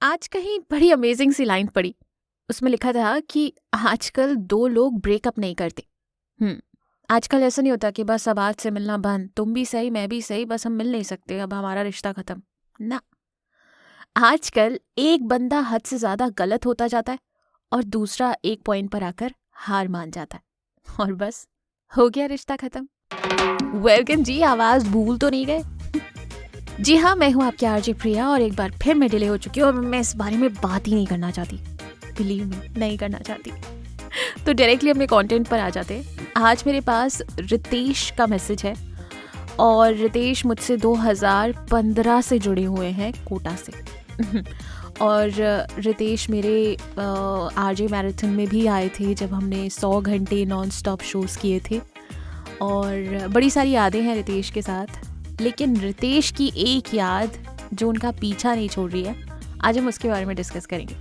आज कहीं बड़ी अमेजिंग सी लाइन पड़ी। उसमें लिखा था कि आजकल दो लोग ब्रेकअप नहीं करते। आजकल ऐसा नहीं होता कि बस अब आज से मिलना बंद, तुम भी सही मैं भी सही, बस हम मिल नहीं सकते, अब हमारा रिश्ता खत्म ना। आजकल एक बंदा हद से ज्यादा गलत होता जाता है और दूसरा एक पॉइंट पर आकर हार मान जाता है और बस हो गया रिश्ता खत्म। वेलकम जी, आवाज भूल तो नहीं गए? जी हाँ, मैं हूँ आपकी आरजे प्रिया और एक बार फिर मैं डिले हो चुकी हूँ और मैं इस बारे में बात ही नहीं करना चाहती। बिलीव मी, नहीं करना चाहती। तो डायरेक्टली अपने कंटेंट पर आ जाते हैं। आज मेरे पास रितेश का मैसेज है और रितेश मुझसे 2015 से जुड़े हुए हैं, कोटा से। और रितेश मेरे आरजे मैराथन में भी आए थे जब हमने 100 घंटे नॉन स्टॉप शोज़ किए थे और बड़ी सारी यादें हैं रितेश के साथ। लेकिन रितेश की एक याद जो उनका पीछा नहीं छोड़ रही है, आज हम उसके बारे में डिस्कस करेंगे।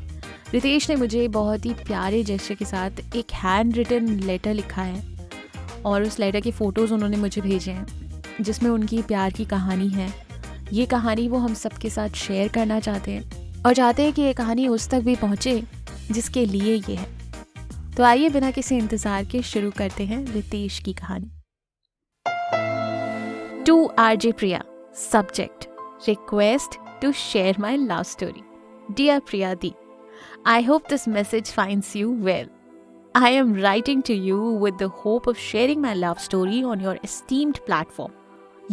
रितेश ने मुझे बहुत ही प्यारे जेस्चर के साथ एक हैंड रिटन लेटर लिखा है और उस लेटर के फ़ोटोज़ उन्होंने मुझे भेजे हैं जिसमें उनकी प्यार की कहानी है। ये कहानी वो हम सबके साथ शेयर करना चाहते हैं और चाहते हैं कि ये कहानी उस तक भी पहुँचे जिसके लिए ये है। तो आइए बिना किसी इंतज़ार के शुरू करते हैं रितेश की कहानी। To RJ Priya, subject, request to share my love story. Dear Priya Di, I hope this message finds you well. I am writing to you with the hope of sharing my love story on your esteemed platform.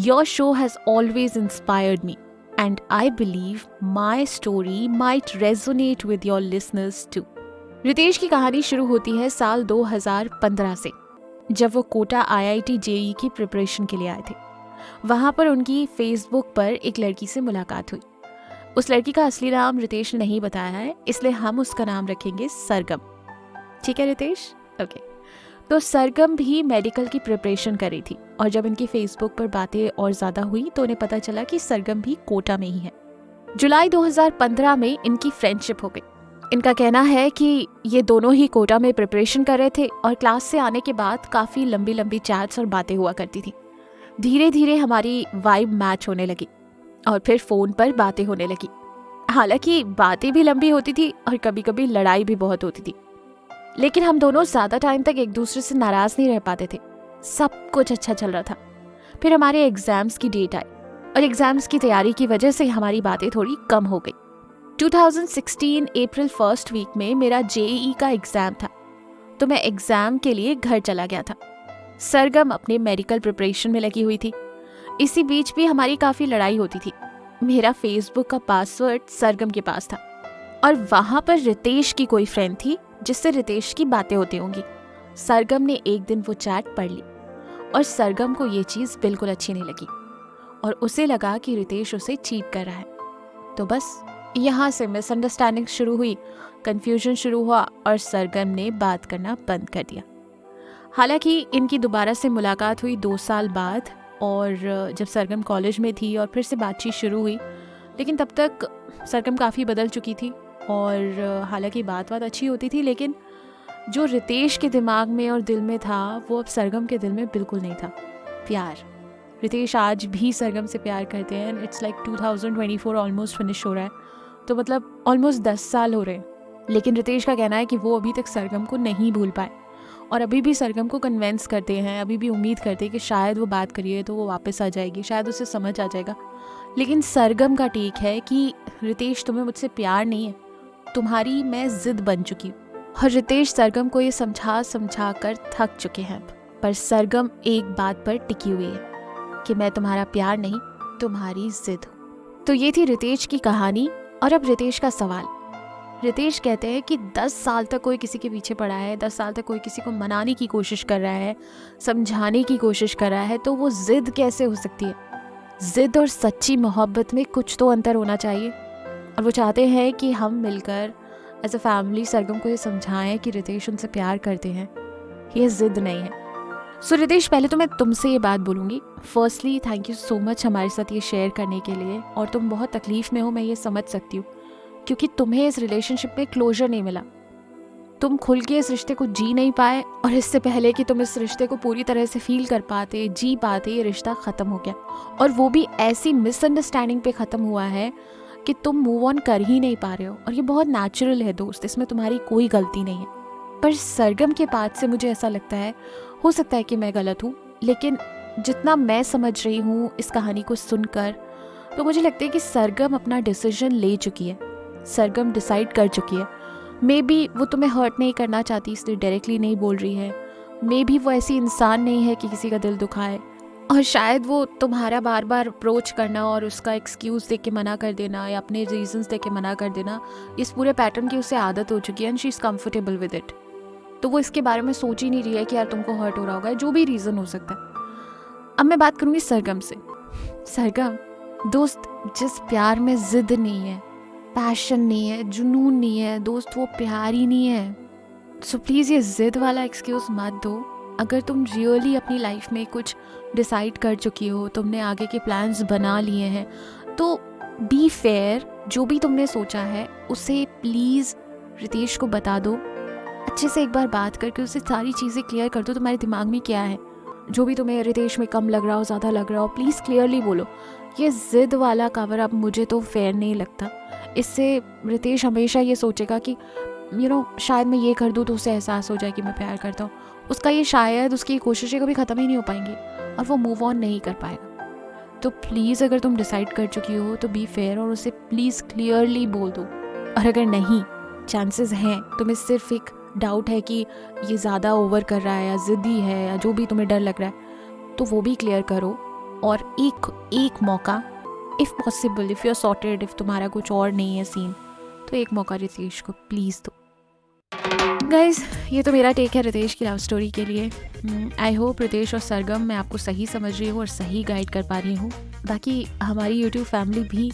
Your show has always inspired me, and I believe my story might resonate with your listeners too. Ritesh की कहानी शुरू होती है साल 2015 से, जब वो Kota IIT JEE की प्रिपरेशन के लिए आए थे। वहाँ पर उनकी फेसबुक पर एक लड़की से मुलाकात हुई। उस लड़की का असली नाम रितेश ने नहीं बताया है, इसलिए हम उसका नाम रखेंगे सरगम। ठीक है रितेश? ओके। तो सरगम भी मेडिकल की प्रिपरेशन कर रही थी और जब इनकी फेसबुक पर बातें और ज़्यादा हुई तो उन्हें पता चला कि सरगम भी कोटा में ही है। जुलाई 2015 में इनकी फ्रेंडशिप हो गई। इनका कहना है कि ये दोनों ही कोटा में प्रिपरेशन कर रहे थे और क्लास से आने के बाद काफ़ी लंबी लंबी चैट्स और बातें हुआ करती थी। धीरे धीरे हमारी वाइब मैच होने लगी और फिर फ़ोन पर बातें होने लगी। हालांकि बातें भी लंबी होती थी और कभी कभी लड़ाई भी बहुत होती थी, लेकिन हम दोनों ज़्यादा टाइम तक एक दूसरे से नाराज़ नहीं रह पाते थे। सब कुछ अच्छा चल रहा था। फिर हमारे एग्ज़ाम्स की डेट आई और एग्ज़ाम्स की तैयारी की वजह से हमारी बातें थोड़ी कम हो गई। 2016 अप्रैल फर्स्ट वीक में मेरा JEE का एग्ज़ाम था, तो मैं एग्ज़ाम के लिए घर चला गया था। सरगम अपने मेडिकल प्रिपरेशन में लगी हुई थी। इसी बीच भी हमारी काफ़ी लड़ाई होती थी। मेरा फेसबुक का पासवर्ड सरगम के पास था और वहाँ पर रितेश की कोई फ्रेंड थी जिससे रितेश की बातें होती होंगी। सरगम ने एक दिन वो चैट पढ़ ली और सरगम को ये चीज़ बिल्कुल अच्छी नहीं लगी और उसे लगा कि रितेश उसे चीट कर रहा है। तो बस यहाँ से मिसअंडरस्टैंडिंग शुरू हुई, कन्फ्यूजन शुरू हुआ और सरगम ने बात करना बंद कर दिया। हालांकि इनकी दोबारा से मुलाकात हुई 2 साल बाद और जब सरगम कॉलेज में थी और फिर से बातचीत शुरू हुई, लेकिन तब तक सरगम काफ़ी बदल चुकी थी और हालांकि बात अच्छी होती थी, लेकिन जो रितेश के दिमाग में और दिल में था वो अब सरगम के दिल में बिल्कुल नहीं था। प्यार। रितेश आज भी सरगम से प्यार करते हैं। इट्स लाइक 2024 ऑलमोस्ट फिनिश हो रहा है, तो मतलब ऑलमोस्ट 10 साल हो रहे हैं। लेकिन रितेश का कहना है कि वो अभी तक सरगम को नहीं भूल पाए और अभी भी सरगम को कन्वेंस करते हैं, अभी भी उम्मीद करते हैं कि शायद वो बात करिए तो वो वापस आ जाएगी, शायद उसे समझ आ जाएगा। लेकिन सरगम का टेक है कि रितेश, तुम्हें मुझसे प्यार नहीं है, तुम्हारी मैं जिद बन चुकी हूँ। और रितेश सरगम को ये समझा कर थक चुके हैं, पर सरगम एक बात पर टिकी हुई है कि मैं तुम्हारा प्यार नहीं, तुम्हारी जिद हूँ। तो ये थी रितेश की कहानी। और अब रितेश का सवाल। रितेश कहते हैं कि 10 साल तक कोई किसी के पीछे पड़ा है, 10 साल तक कोई किसी को मनाने की कोशिश कर रहा है, समझाने की कोशिश कर रहा है, तो वो जिद कैसे हो सकती है? जिद और सच्ची मोहब्बत में कुछ तो अंतर होना चाहिए और वो चाहते हैं कि हम मिलकर एज अ फैमिली सरगम को ये समझाएं कि रितेश उनसे प्यार करते हैं, ये जिद नहीं है। सो रितेश, पहले तो मैं तुमसे ये बात बोलूँगी। Firstly thank you so much हमारे साथ ये शेयर करने के लिए। और तुम बहुत तकलीफ़ में हो, मैं ये समझ सकती हूँ, क्योंकि तुम्हें इस रिलेशनशिप में क्लोजर नहीं मिला। तुम खुल के इस रिश्ते को जी नहीं पाए और इससे पहले कि तुम इस रिश्ते को पूरी तरह से फील कर पाते, जी पाते, ये रिश्ता ख़त्म हो गया। और वो भी ऐसी मिसअंडरस्टैंडिंग पे ख़त्म हुआ है कि तुम मूव ऑन कर ही नहीं पा रहे हो, और ये बहुत नेचुरल है दोस्त, इसमें तुम्हारी कोई गलती नहीं है। पर सरगम के बाद से मुझे ऐसा लगता है, हो सकता है कि मैं गलत हूँ, लेकिन जितना मैं समझ रही हूँ इस कहानी को सुनकर, तो मुझे लगता है कि सरगम अपना डिसीजन ले चुकी है, सरगम डिसाइड कर चुकी है। मे बी वो तुम्हें हर्ट नहीं करना चाहती इसलिए डायरेक्टली नहीं बोल रही है, मे बी वो ऐसी इंसान नहीं है कि किसी का दिल दुखाए, और शायद वो तुम्हारा बार बार अप्रोच करना और उसका एक्सक्यूज़ दे के मना कर देना या अपने रीजंस दे के मना कर देना, इस पूरे पैटर्न की उसे आदत हो चुकी है and she is comfortable with it. तो वो इसके बारे में सोच ही नहीं रही है कि यार तुमको हर्ट हो रहा होगा, जो भी रीज़न हो सकता है। अब मैं बात करूँगी सरगम से। सरगम दोस्त, जिस प्यार में ज़िद नहीं है, पैशन नहीं है, जुनून नहीं है दोस्त, वो प्यार ही नहीं है। सो प्लीज़ ये ज़िद वाला एक्सक्यूज़ मत दो। अगर तुम रियली अपनी लाइफ में कुछ डिसाइड कर चुकी हो, तुमने आगे के प्लान्स बना लिए हैं, तो बी फेयर, जो भी तुमने सोचा है उसे प्लीज़ रितेश को बता दो। अच्छे से एक बार बात करके उससे सारी चीज़ें क्लियर कर दो, तुम्हारे दिमाग में क्या है, जो भी तुम्हें रितेश में कम लग रहा हो, ज़्यादा लग रहा हो, प्लीज़ क्लियरली बोलो। ये ज़िद वाला कवर अप मुझे तो फेयर नहीं लगता। इससे रितेश हमेशा ये सोचेगा कि शायद मैं ये कर दूँ तो उसे एहसास हो जाए कि मैं प्यार करता हूँ। उसका ये शायद, उसकी कोशिशें कभी ख़त्म ही नहीं हो पाएंगी और वो मूव ऑन नहीं कर पाएगा। तो प्लीज़ अगर तुम डिसाइड कर चुकी हो तो बी फेयर और उसे प्लीज़ क्लियरली बोल दो। और अगर नहीं, चांसेस हैं तुम्हें सिर्फ एक डाउट है कि ये ज़्यादा ओवर कर रहा है या ज़िद्दी है या जो भी तुम्हें डर लग रहा है, तो वो भी क्लियर करो। और एक मौका, if possible, if you are sorted, if तुम्हारा कुछ और नहीं है सीन, तो एक मौका रितेश को प्लीज़ दो। गाइज, ये तो मेरा टेक है रितेश की लव स्टोरी के लिए। आई होप रितेश और सरगम मैं आपको सही समझ रही हूँ और सही गाइड कर पा रही हूँ। बाकी हमारी यूट्यूब फैमिली भी,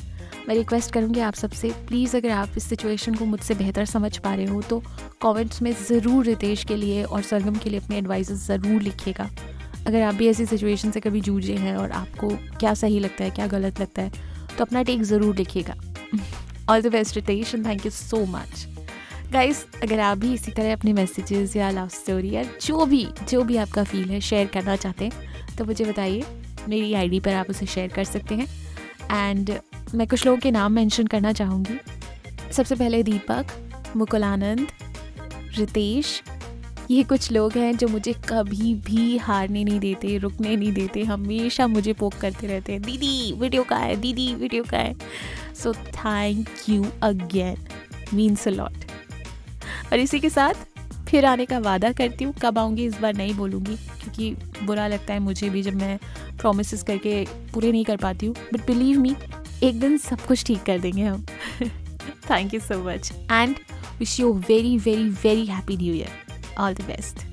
मैं रिक्वेस्ट करूँगी आप सबसे, प्लीज़ अगर आप इस सिचुएशन को मुझसे बेहतर समझ पा रहे हो तो कमेंट्स में ज़रूर रितेश के लिए और सरगम के लिए अपने एडवाइसेस ज़रूर लिखिएगा। अगर आप भी ऐसी सिचुएशन से कभी जूझे हैं और आपको क्या सही लगता है, क्या गलत लगता है, तो अपना टेक ज़रूर लिखिएगा। All the best Ritesh and thank you so much. Guys, अगर आप भी इसी तरह अपने मैसेजेस या लव स्टोरी या जो भी आपका फील है शेयर करना चाहते हैं तो मुझे बताइए, मेरी आईडी पर आप उसे शेयर कर सकते हैं। एंड मैं कुछ लोगों के नाम मेंशन करना चाहूँगी। सबसे पहले दीपक, मुकुल आनंद, रितेश, ये कुछ लोग हैं जो मुझे कभी भी हारने नहीं देते, रुकने नहीं देते, हमेशा मुझे पोक करते रहते हैं, दीदी वीडियो का है, दीदी वीडियो का है। So thank you again, means a lot. और इसी के साथ फिर आने का वादा करती हूँ। कब आऊँगी इस बार नहीं बोलूँगी, क्योंकि बुरा लगता है मुझे भी जब मैं प्रॉमिसेस करके पूरे नहीं कर पाती हूँ। बट बिलीव मी, एक दिन सब कुछ ठीक कर देंगे हम। Thank you so much and wish you very very very happy new year. All the best.